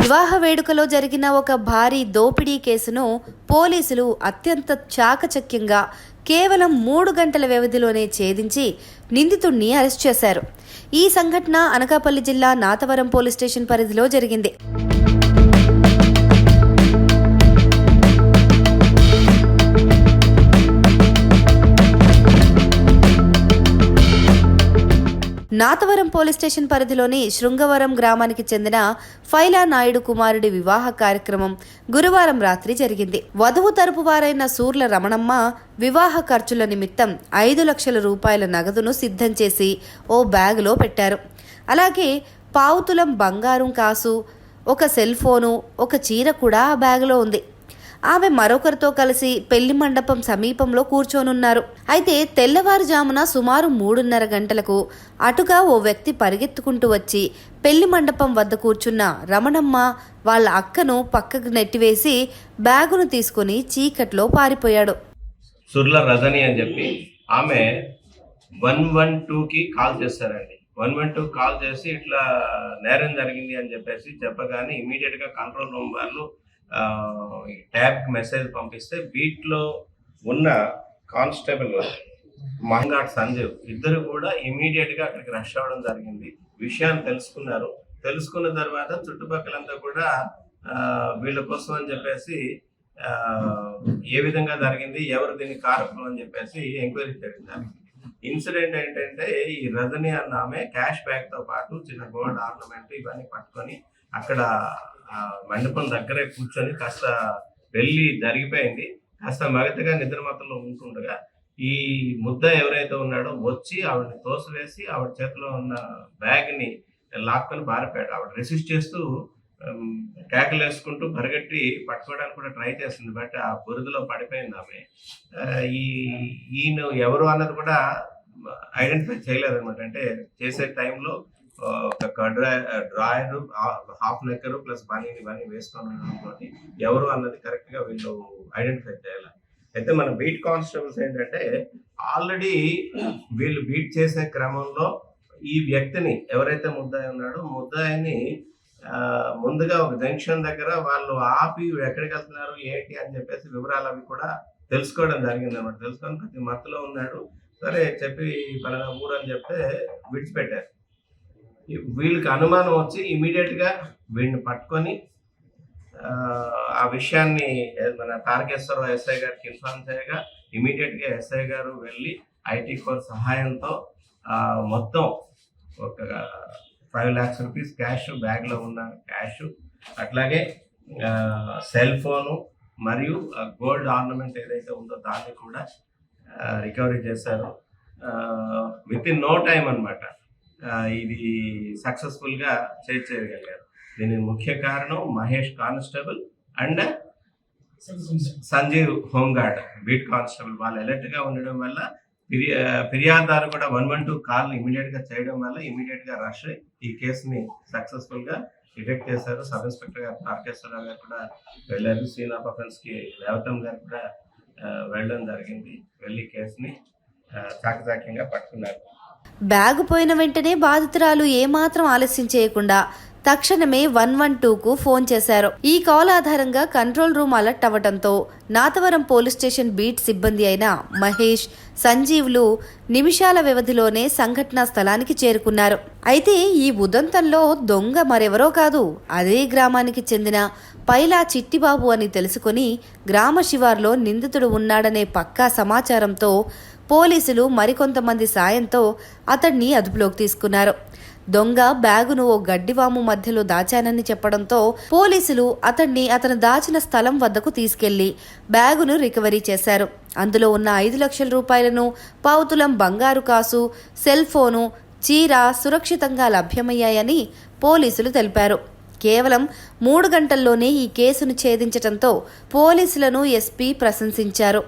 వివాహ వేడుకలో జరిగిన ఒక భారీ దోపిడీ కేసును పోలీసులు అత్యంత చాకచక్యంగా కేవలం 3 గంటల వ్యవధిలోనే ఛేదించి నిందితుడిని అరెస్ట్ చేశారు. ఈ సంఘటన అనకాపల్లి జిల్లా నాతవరం పోలీస్ స్టేషన్ పరిధిలో జరిగింది. నాతవరం పోలీస్ స్టేషన్ పరిధిలోని శృంగవరం గ్రామానికి చెందిన ఫైలా నాయుడు కుమారుడి వివాహ కార్యక్రమం గురువారం రాత్రి జరిగింది. వధువు తరపు వారైన సూర్ల రమణమ్మ వివాహ ఖర్చుల నిమిత్తం 5 లక్షల రూపాయల నగదును సిద్ధం చేసి ఓ బ్యాగులో పెట్టారు. అలాగే పావుతులం బంగారం కాసు, ఒక సెల్ ఫోను, ఒక చీర కూడా ఆ బ్యాగులో ఉంది. ఆమె మరొకరితో కలిసి పెళ్లి మండపం సమీపంలో కూర్చోనున్నారు. అయితే తెల్లవారుజామున సుమారు 3:30 గంటలకు అటుగా ఓ వ్యక్తి పరిగెత్తుకుంటూ వచ్చి పెళ్లి మండపం వద్ద కూర్చున్న రమణమ్మ వాళ్ళ అక్కను పక్కకు నెట్టివేసి బ్యాగును తీసుకుని చీకట్లో పారిపోయాడు. సుర్ల రజని అని చెప్పి ఆమె 112కి కాల్ చేస్తారండి. 112 కాల్ చేసి ఇట్లా నేరం జరిగింది అని చెప్పగానే ఇమీడియట్ గా కంట్రోల్ రూమ్ వాళ్ళు ట్యాబ్ మెసేజ్ పంపిస్తే బీట్లో ఉన్న కానిస్టేబుల్ మహంగాడ్ సంజీవ్ ఇద్దరు కూడా ఇమీడియట్ గా అక్కడికి రష్ అవ్వడం జరిగింది. విషయాన్ని తెలుసుకున్న తర్వాత చుట్టుపక్కలంతా కూడా వీళ్ళ కోసం అని చెప్పేసి ఏ విధంగా జరిగింది, ఎవరు దీనికి కారకులు అని చెప్పేసి ఎంక్వైరీ చేయడం జరిగింది. ఇన్సిడెంట్ ఏంటంటే ఈ రజని అన్న ఆమె క్యాష్ బ్యాగ్ తో పాటు చిన్న గోల్డ్ ఆర్నమెంట్ ఇవన్నీ పట్టుకొని అక్కడ మండపం దగ్గరే కూర్చొని కాస్త పెళ్లి జరిగిపోయింది. కాస్త మగతగా నిద్రమత్తంలో ఉంటుండగా ఈ ముద్ద ఎవరైతే ఉన్నాడో వచ్చి ఆవిడని తోసివేసి ఆవిడ చేతిలో ఉన్న బ్యాగ్ ని లాక్కొని పారిపోయాడు. ఆవిడ రెసిస్ట్ చేస్తూ కేకలు వేసుకుంటూ పరిగెట్టి పట్టుకోవడానికి కూడా ట్రై చేసింది. బట్ ఆ బురదలో పడిపోయింది ఆమె. ఈయన ఎవరు అన్నది కూడా ఐడెంటిఫై చేయలేదన్నమాట. అంటే చేసే టైంలో ఒక డ్రాయర్, హాఫ్ నెక్కర్ ప్లస్ బనీని ఇవన్నీ వేసుకొని ఎవరు అన్నది కరెక్ట్ గా వీళ్ళు ఐడెంటిఫై చేయాలి. అయితే మన బీట్ కానిస్టేబుల్స్ ఏంటంటే ఆల్రెడీ వీళ్ళు బీట్ చేసే క్రమంలో ఈ వ్యక్తిని ఎవరైతే ముద్దాయి ఉన్నాడో ముద్దాయిని ముందుగా ఒక జంక్షన్ దగ్గర వాళ్ళు ఆపి ఎక్కడికి వెళ్తున్నారు ఏంటి అని చెప్పేసి వివరాలు అవి కూడా తెలుసుకోవడం జరిగింది అనమాట. తెలుసుకొని ప్రతి మత్తులో ఉన్నాడు. సరే చెప్పి పలానా ఊరు అని చెప్తే విడిచిపెట్టారు. వీళ్ళకి అనుమానం వచ్చి ఇమీడియట్ గా వీడిని పట్టుకొని ఆ విషయాన్ని మన తారకేశ్వరరావు ఎస్ఐ గారికి ఇన్ఫార్మ్ చేయగా ఇమీడియట్ గా ఎస్ఐ గారు వెళ్ళి ఐటీ కోర్ సహాయంతో మొత్తం ఒక 5 lakhs రూపీస్ క్యాష్, బ్యాగ్ లో ఉన్న క్యాష్, అట్లాగే సెల్ ఫోను మరియు గోల్డ్ ఆర్నమెంట్ ఏదైతే ఉందో దాన్ని కూడా రికవరీ చేశారు. విత్ ఇన్ నో టైం అన్నమాట ఇది సక్సెస్ఫుల్ గా చేయగలిగారు. దీనికి ముఖ్య కారణం Mahesh constable and Sanjeev home guard beat constable వాళ్ళు అలర్ట్ గా ఉండడం వల్ల ఫిర్యాదుదారు కూడా 112 కాల్ ఇమీడియట్ గా చేయడం వల్ల ఇమీడియట్ గా రష్ ఈ కేసుని సక్సెస్ఫుల్ గా డిటెక్ట్ చేశారు. సబ్ ఇన్స్పెక్టర్ గారు తారకేశ్వరరావు గారు కూడా వెళ్ళారు. సీన్ ఆఫ్ అఫెన్స్ కి రేవతం గారు కూడా వెళ్ళడం జరిగింది. వెళ్ళి కేసుని చాకచక్యంగా పట్టుకున్నారు. బ్యాగు పోయిన వెంటనే బాధితురాలు ఏమాత్రం ఆలస్యం చేయకుండా తక్షణమే 112కు ఫోన్ చేశారు. ఈ కాల్ ఆధారంగా కంట్రోల్ రూమ్ అలర్ట్ అవ్వడంతో నాతవరం పోలీస్ స్టేషన్ బీట్ సిబ్బంది అయిన మహేష్, సంజీవ్లు నిమిషాల వ్యవధిలోనే సంఘటనా స్థలానికి చేరుకున్నారు. అయితే ఈ ఉదంతంలో దొంగ మరెవరో కాదు, అదే గ్రామానికి చెందిన పైలా చిట్టిబాబు అని తెలుసుకుని గ్రామ శివార్లో నిందితుడు ఉన్నాడనే పక్కా సమాచారంతో పోలీసులు మరికొంతమంది సాయంతో అతన్ని అదుపులోకి తీసుకున్నారు. దొంగ బ్యాగును ఓ గడ్డివాము మధ్యలో దాచానని చెప్పడంతో పోలీసులు అతను దాచిన స్థలం వద్దకు తీసుకెళ్లి బ్యాగును రికవరీ చేశారు. అందులో ఉన్న 5 లక్షల రూపాయలను, పావుతులం బంగారు కాసు, సెల్ ఫోను, చీర సురక్షితంగా లభ్యమయ్యాయని పోలీసులు తెలిపారు. కేవలం 3 గంటల్లోనే ఈ కేసును ఛేదించడంతో పోలీసులను ఎస్పీ ప్రశంసించారు.